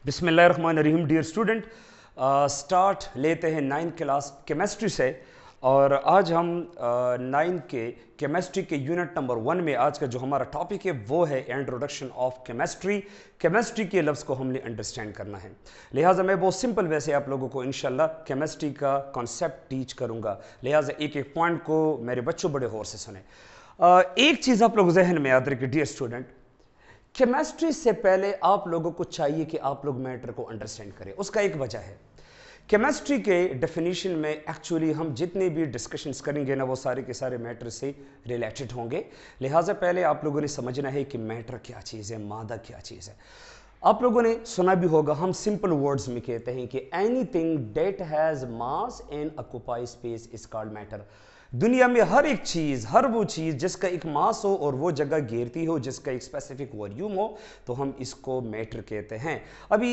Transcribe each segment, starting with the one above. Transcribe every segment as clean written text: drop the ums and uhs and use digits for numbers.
बिस्मिल्लाहिर्रहमानिर्रहीम। Dear student, start लेते हैं 9th क्लास केमिस्ट्री से। और आज हम 9 के केमिस्ट्री के यूनिट नंबर 1 में आज का जो हमारा टॉपिक है वो है इंट्रोडक्शन ऑफ केमिस्ट्री। केमिस्ट्री के लफ्ज़ को हमने अंडरस्टैंड करना है, लिहाजा मैं बहुत सिंपल वैसे आप लोगों को इंशाल्लाह केमिस्ट्री का कॉन्सेप्ट टीच करूँगा। लिहाजा एक एक पॉइंट को मेरे बच्चों बड़े गौर से सुने। एक चीज़ आप लोग जहन में याद रखें डियर स्टूडेंट, केमिस्ट्री से पहले आप लोगों को चाहिए कि आप लोग मैटर को अंडरस्टैंड करें। उसका एक वजह है, केमिस्ट्री के डेफिनेशन में एक्चुअली हम जितने भी डिस्कशंस करेंगे ना वो सारे के सारे मैटर से रिलेटेड होंगे। लिहाजा पहले आप लोगों ने समझना है कि मैटर क्या चीज़ है, मादा क्या चीज़ है। आप लोगों ने सुना भी होगा, हम सिंपल वर्ड्स में कहते हैं कि anything that has mass and occupy space is called matter. दुनिया में हर एक चीज़, हर वो चीज़ जिसका एक मास हो और वो जगह घेरती हो, जिसका एक स्पेसिफिक वॉल्यूम हो, तो हम इसको मैटर कहते हैं। अभी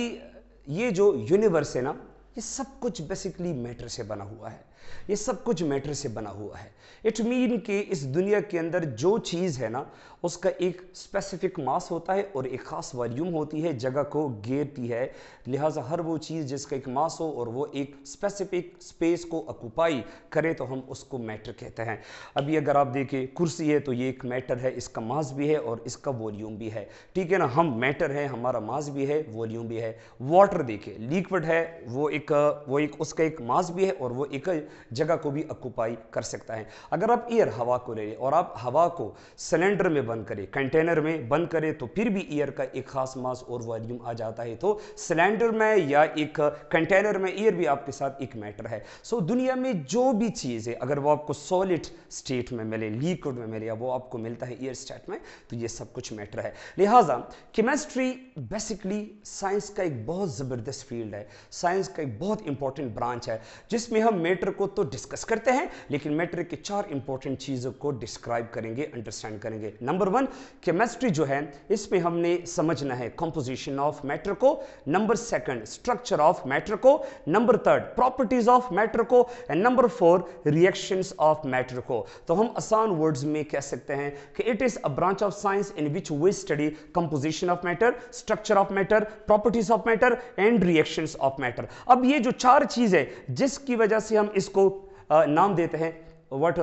ये जो यूनिवर्स है ना, ये सब कुछ बेसिकली मैटर से बना हुआ है। ये सब कुछ मैटर से बना हुआ है। इट मीन कि इस दुनिया के अंदर जो चीज़ है ना उसका एक स्पेसिफिक मास होता है और एक ख़ास वॉल्यूम होती है, जगह को घेरती है। लिहाजा हर वो चीज़ जिसका एक मास हो और वो एक स्पेसिफिक स्पेस को ऑक्यूपाई करे तो हम उसको मैटर कहते हैं। अभी अगर आप देखें कुर्सी है तो ये एक मैटर है, इसका मास भी है और इसका वॉल्यूम भी है, ठीक है ना। हम मैटर है, हमारा मास भी है, वॉल्यूम भी है। वाटर देखिए, लिक्विड है, वो एक उसका एक मास भी है और वो एक जगह को भी ऑक्यूपाई कर सकता है। अगर आप एयर हवा को ले लें और आप हवा को सिलेंडर में बंद करें, कंटेनर में बंद करें, तो फिर भी एयर का एक खास मास और वॉल्यूम आ जाता है। तो सिलेंडर में या एक कंटेनर में एयर भी आपके साथ एक मैटर है। सो दुनिया में जो भी चीज़ है अगर वो आपको सॉलिड स्टेट में मिले, लिक्विड में मिले, या वो आपको मिलता है एयर स्टेट में, तो ये सब कुछ मैटर है। लिहाजा केमिस्ट्री बेसिकली साइंस का एक बहुत ज़बरदस्त फील्ड है, साइंस का एक बहुत इंपॉर्टेंट ब्रांच है, जिसमें हम मैटर को तो डिस्कस करते हैं लेकिन मैटर के 4 इंपॉर्टेंट चीज़ों को डिस्क्राइब करेंगे, अंडरस्टैंड करेंगे। नंबर 1, केमिस्ट्री जो है इसमें हमने समझना है कंपोजिशन ऑफ मैटर को। नंबर 2, स्ट्रक्चर ऑफ मैटर को। नंबर 3, प्रॉपर्टीज ऑफ मैटर को। And number 4, reactions of matter को। तो हम आसान वर्ड्स में कह सकते हैं कि it is a branch of science in which we study composition of matter, structure of matter, properties of matter and reactions of matter. अब ये जो 4 चीजें जिसकी वजह से हम इसको नाम देते हैं व्हाट,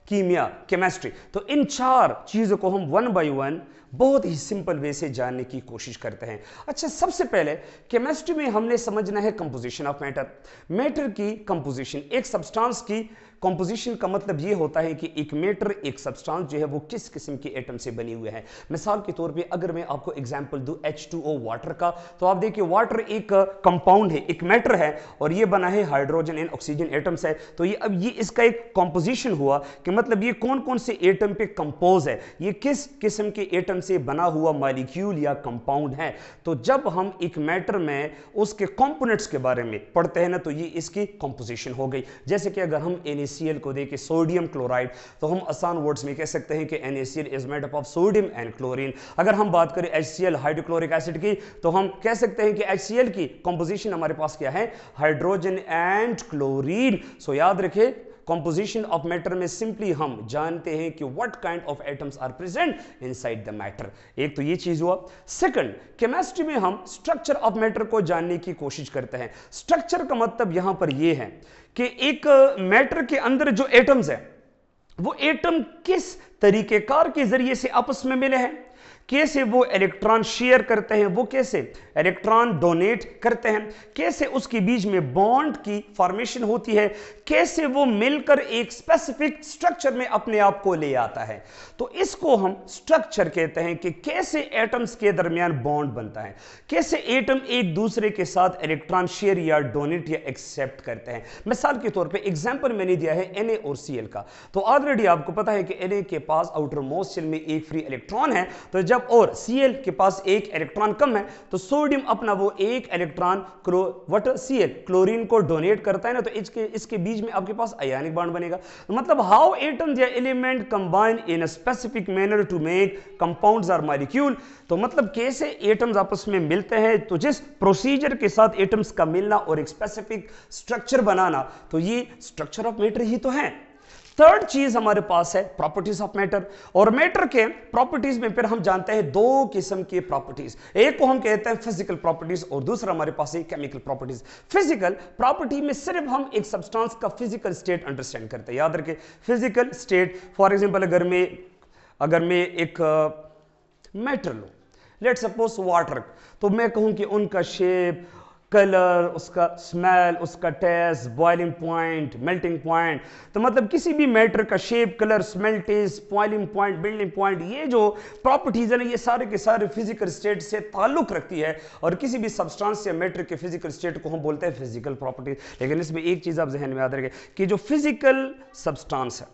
कीमिया, केमिस्ट्री, तो इन 4 चीज़ों को हम 1 बाय 1 बहुत ही सिंपल वे से जानने की कोशिश करते हैं। अच्छा, सबसे पहले केमिस्ट्री में हमने समझना है कंपोजिशन ऑफ मैटर। मैटर की कंपोजिशन, एक सब्सटेंस की कंपोजिशन का मतलब ये होता है कि एक मैटर, एक सब्सटेंस जो है वो किस किस्म के एटम से बने हुए हैं। मिसाल के तौर पे अगर मैं आपको एग्जांपल दूं H2O वाटर का, तो आप देखिए वाटर एक कंपाउंड है, एक मैटर है और ये बना है हाइड्रोजन एंड ऑक्सीजन एटम से। तो ये अब ये इसका एक कंपोजिशन हुआ कि मतलब ये कौन कौन से एटम पे कंपोज है, ये किस किस्म के एटम से बना हुआ मॉलिक्यूल या कंपाउंड है। तो जब हम एक मैटर में उसके कंपोनेंट्स के बारे में पढ़ते हैं ना, तो ये इसकी कंपोजिशन हो गई। जैसे कि अगर हम NaCl को देखें, सोडियम क्लोराइड, तो हम आसान वर्ड्स में कह सकते हैं कि NaCl is made up of sodium and chlorine. अगर हम बात करें HCl हाइड्रोक्लोरिक एसिड की, तो हम कह सकते हैं कि HCl की कंपोजिशन हमारे पास क्या है, हाइड्रोजन एंड क्लोरीन। सो याद रखें, कंपोजिशन ऑफ मैटर में सिंपली हम जानते हैं कि what kind of atoms are present inside the matter. एक तो ये चीज हुआ। सेकंड, केमिस्ट्री में हम स्ट्रक्चर ऑफ मैटर को जानने की कोशिश करते हैं। स्ट्रक्चर का मतलब यहां पर यह है कि एक मैटर के अंदर जो एटम्स है वो एटम किस तरीकेकार के जरिए से आपस में मिले हैं, कैसे वो इलेक्ट्रॉन शेयर करते हैं, वो कैसे इलेक्ट्रॉन डोनेट करते हैं, कैसे उसके बीच में बॉन्ड की फॉर्मेशन होती है, कैसे वो मिलकर एक स्पेसिफिक स्ट्रक्चर में अपने आप को ले आता है। तो इसको हम स्ट्रक्चर कहते हैं कि कैसे एटम्स के दरमियान बॉन्ड बनता है, कैसे एटम एक दूसरे के साथ इलेक्ट्रॉन शेयर या डोनेट या एक्सेप्ट करते हैं। मिसाल के तौर पे एग्जांपल मैंने दिया है Na और Cl का। तो ऑलरेडी आपको पता है कि Na के पास आउटर मोस्ट शेल में एक फ्री इलेक्ट्रॉन है, तो जब और Cl के पास एक इलेक्ट्रॉन कम है, तो सोडियम अपना वो एक इलेक्ट्रॉन Cl क्लोरीन को डोनेट करता है ना, तो इसके बीच में आपके पास आयनिक बॉन्ड बनेगा। तो मतलब हाउ एटम्स या element combine in a specific manner to make compounds और मॉलिक्यूल। तो मतलब कैसे एटम्स आपस में मिलते हैं, तो जिस प्रोसीजर के साथ एटम्स का मिलना और एक स्पेसिफिक स्ट्रक्चर बनाना, तो ये स्ट्रक्चर ऑफ मैटर ही तो है। थर्ड चीज हमारे पास है प्रॉपर्टीज ऑफ मैटर, और मैटर के प्रॉपर्टीज में फिर हम जानते हैं दो किस्म की प्रॉपर्टीज, एक को हम कहते हैं फिजिकल प्रॉपर्टीज और दूसरा हमारे पास है केमिकल प्रॉपर्टीज। फिजिकल प्रॉपर्टी में सिर्फ हम एक सब्सटेंस का फिजिकल स्टेट अंडरस्टैंड करते हैं। याद रखें फिजिकल स्टेट, फॉर एग्जांपल अगर मैं एक मैटर लूं, लेट सपोज वाटर, तो मैं कहूं कि उनका शेप, कलर, उसका स्मेल, उसका taste, boiling point, melting point, तो मतलब किसी भी मैटर का shape, colour, smell, taste, boiling point, melting point, ये जो प्रॉपर्टीज है ना, ये सारे के सारे फिजिकल स्टेट से ताल्लुक रखती है, और किसी भी सब्सटेंस या मैटर के फिजिकल स्टेट को हम बोलते हैं फिजिकल प्रॉपर्टीज। लेकिन इसमें एक चीज आप जहन में याद रखें कि जो फिजिकल सब्सटेंस है,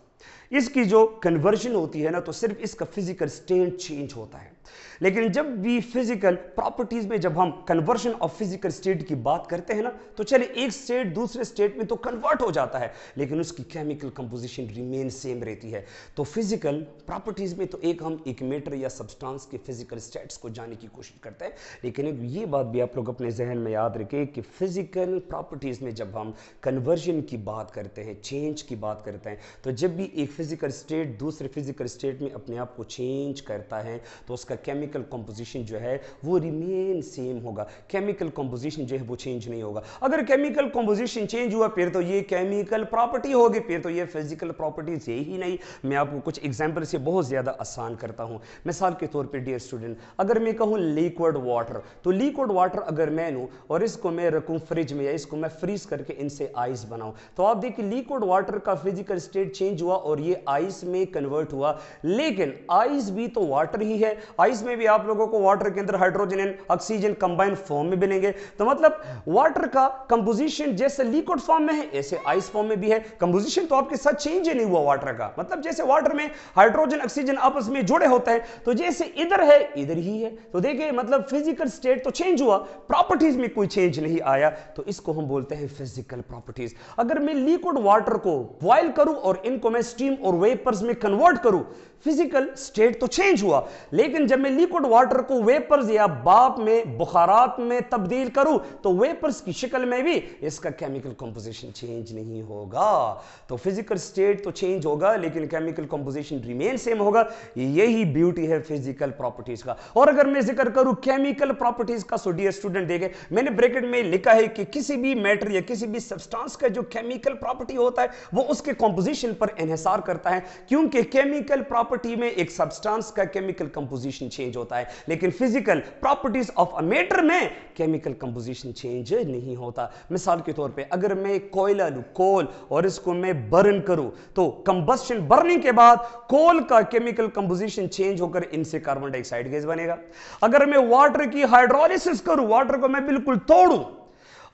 इसकी जो कन्वर्जन होती है ना, तो सिर्फ इसका फिजिकल स्टेट चेंज होता है। लेकिन जब भी फिजिकल प्रॉपर्टीज में जब हम कन्वर्जन ऑफ फिजिकल स्टेट की बात करते हैं ना, तो चले एक स्टेट दूसरे स्टेट में तो कन्वर्ट हो जाता है, लेकिन उसकी केमिकल कंपोजिशन रिमेन सेम रहती है। तो फिजिकल प्रॉपर्टीज में तो हम एक मैटर या सब्सटेंस के फिजिकल स्टेट्स को जानने की कोशिश करते हैं, लेकिन एक ये बात भी आप लोग अपने जहन में याद रखें कि फिजिकल प्रॉपर्टीज में जब हम कन्वर्जन की बात करते हैं, चेंज की बात करते हैं, तो जब भी एक फिजिकल स्टेट दूसरे फिजिकल स्टेट में अपने आप को चेंज करता है, तो उसका केमिकल कंपोजिशन जो है वो रिमेन सेम होगा। केमिकल कंपोजिशन जो है वो चेंज नहीं होगा। अगर केमिकल कंपोजिशन चेंज हुआ फिर तो ये केमिकल प्रॉपर्टी होगी, फिर तो ये फिजिकल प्रॉपर्टीज है ही नहीं। मैं आपको कुछ एग्जांपल से बहुत ज्यादा आसान करता हूं। मिसाल के तौर पे डियर स्टूडेंट, अगर मैं कहूं लिक्विड वाटर, तो लिक्विड वाटर अगर मैं लूं और इसको मैं रखूं फ्रिज में, या इसको मैं फ्रीज करके इनसे आइस बनाऊं, तो आप देखिए लिक्विड वाटर का फिजिकल स्टेट चेंज हुआ और ये आइस में कन्वर्ट हुआ, लेकिन आइस भी तो वाटर ही है। आइस में भी आप लोगों को वाटर के अंदर hydrogen and oxygen combine form में मिलेंगे, तो मतलब वाटर का कंपोजिशन जैसे लिक्विड फॉर्म में है ऐसे आइस फॉर्म में भी है। कंपोजिशन तो आपके साथ चेंज ही नहीं हुआ वाटर का, मतलब जैसे वाटर में हाइड्रोजन ऑक्सीजन आपस में जुड़े होते हैं, तो जैसे इधर है इधर ही है। तो देखिए मतलब फिजिकल स्टेट तो चेंज हुआ, प्रॉपर्टीज में कोई चेंज नहीं आया, तो इसको हम बोलते हैं फिजिकल प्रॉपर्टीज। अगर मैं लिक्विड वाटर को बॉयल करूं और इनको मैं स्टीम और वेपर्स में कन्वर्ट करूं, फिजिकल स्टेट तो चेंज हुआ, लेकिन जब मैं लिक्विड वाटर को वेपर्स या भाप में, बुखारात में तब्दील करूं, तो वेपर्स की शक्ल में भी इसका केमिकल कंपोजिशन चेंज नहीं होगा। तो फिजिकल स्टेट तो चेंज होगा लेकिन केमिकल कंपोजिशन रिमेन सेम होगा। यही ब्यूटी है फिजिकल प्रॉपर्टीज का। और अगर मैं जिक्र करूं केमिकल प्रॉपर्टीज का, सो डियर स्टूडेंट देखें मैंने ब्रैकेट में लिखा है कि किसी भी मैटर या किसी भी सब्सटेंस का जो केमिकल प्रॉपर्टी होता है वो उसके कंपोजिशन पर इन्हिसार करता है, क्योंकि केमिकल प्रॉपर्टी में एक सब्सटेंस का केमिकल कंपोजिशन चेंज होता है, लेकिन physical properties of a matter में केमिकल कंपोजिशन चेंज नहीं होता। मिसाल के तौर पे अगर मैं कोयला लूं, कोल, और इसको मैं बर्न करूं, तो कंबस्शन, बर्निंग के बाद कोल का केमिकल कंपोजिशन चेंज होकर इनसे कार्बन डाइऑक्साइड गैस बनेगा। अगर मैं वाटर की हाइड्रोलिसिस करूं, वाटर को मैं बिल्कुल तोड़ूं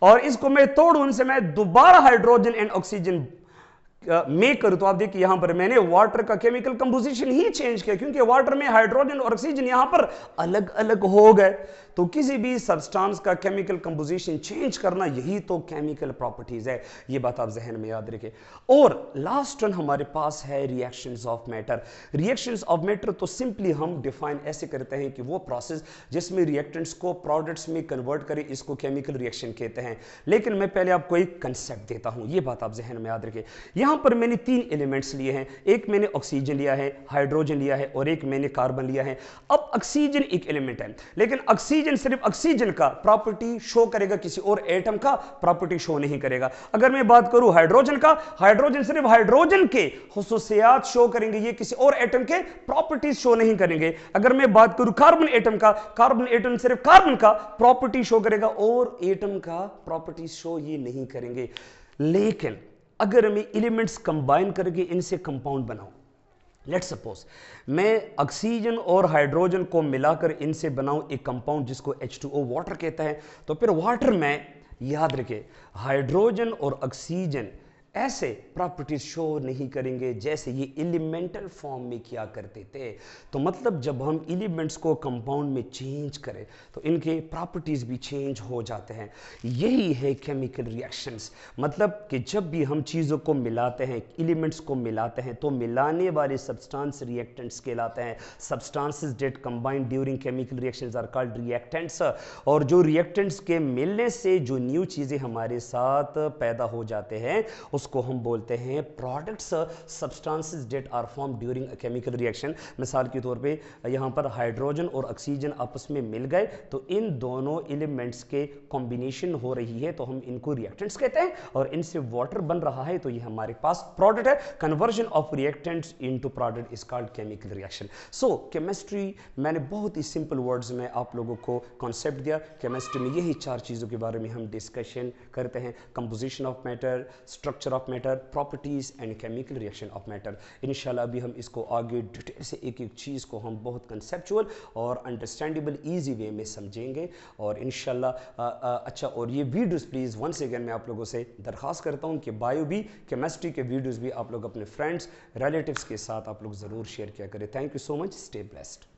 और इसको मैं तोड़ूं, उनसे मैं दोबारा हाइड्रोजन एंड ऑक्सीजन मेक करूं, तो आप देखिए यहां पर मैंने वाटर का केमिकल कंपोजिशन ही चेंज किया, क्योंकि वाटर में हाइड्रोजन और ऑक्सीजन यहां पर अलग अलग हो गए। तो किसी भी सब्सटेंस का केमिकल कंपोजिशन चेंज करना यही तो केमिकल प्रॉपर्टीज है। ये बात आप जहन में याद रखें। और लास्ट वन हमारे पास है reactions of matter. Reactions of matter तो सिंपली हम डिफाइन ऐसे करते हैं कि वो प्रोसेस जिसमें रिएक्टेंट्स को प्रोडक्ट्स में कन्वर्ट करे, इसको केमिकल रिएक्शन कहते हैं। लेकिन मैं पहले आपको एक कंसेप्ट देता हूं, ये बात आप जहन में याद रखें। यहां पर मैंने तीन एलिमेंट्स लिए हैं, एक मैंने ऑक्सीजन लिया है, हाइड्रोजन लिया है और एक मैंने कार्बन लिया है। अब ऑक्सीजन एक एलिमेंट है, लेकिन ऑक्सीजन सिर्फ ऑक्सीजन का प्रॉपर्टी शो करेगा, किसी और एटम का प्रॉपर्टी शो नहीं करेगा। अगर मैं बात करूं हाइड्रोजन का, हाइड्रोजन सिर्फ हाइड्रोजन के खुसूसियात शो करेंगे, ये किसी और एटम के प्रॉपर्टीज शो नहीं करेंगे। अगर मैं बात करूं कार्बन एटम का, कार्बन एटम सिर्फ कार्बन का प्रॉपर्टी शो करेगा और एटम का प्रॉपर्टी शो ये नहीं करेंगे। लेकिन अगर मैं एलिमेंट्स कंबाइन करके इनसे कंपाउंड बनाऊं, लेट्स सपोज मैं ऑक्सीजन और हाइड्रोजन को मिलाकर इनसे बनाऊं एक कंपाउंड जिसको H2O वाटर कहता है, तो फिर वाटर में याद रखें हाइड्रोजन और ऑक्सीजन ऐसे प्रॉपर्टीज शो नहीं करेंगे जैसे ये एलिमेंटल फॉर्म में किया करते थे। तो मतलब जब हम एलिमेंट्स को कंपाउंड में चेंज करें तो इनके प्रॉपर्टीज भी चेंज हो जाते हैं। यही है केमिकल रिएक्शंस। मतलब कि जब भी हम चीज़ों को मिलाते हैं, एलिमेंट्स को मिलाते हैं, तो मिलाने वाले सब्सटेंस रिएक्टेंट्स कहलाते हैं। Substances that combine during chemical reactions are called reactants. और जो रिएक्टेंट्स के मिलने से जो न्यू चीज़ें हमारे साथ पैदा हो जाते हैं उसको हम बोलते हैं products substances that are form during a chemical reaction. मिसाल के तौर पे यहाँ पर हाइड्रोजन और ऑक्सीजन आपस में मिल गए तो इन दोनों एलिमेंट्स के कॉम्बिनेशन हो रही है तो हम इनको रिएक्टेंट्स कहते हैं, और इनसे वाटर बन रहा है तो ये हमारे पास प्रोडक्ट है। Conversion of reactants into product is called chemical reaction. So chemistry, मैंने बहुत ही सिंपल वर्ड्स में आप लोगों को कॉन्सेप्ट दिया। केमिस्ट्री में यही 4 चीज़ों के बारे में हम डिस्कशन करते हैं, composition of matter, structure of matter, properties and chemical reaction of matter. इंशाल्लाह अभी हम इसको आगे डिटेल से एक एक चीज़ को हम बहुत कंसेप्चुअल और अंडरस्टैंडेबल ईजी वे में समझेंगे। और इंशाल्लाह अच्छा, और ये वीडियोस प्लीज़ वंस अगेन मैं आप लोगों से दरख्वास्त करता हूँ कि बायो भी, केमिस्ट्री के वीडियोस भी आप लोग अपने फ्रेंड्स, रिलेटिव्स के साथ आप लोग ज़रूर शेयर किया करें। Thank you so much, stay blessed.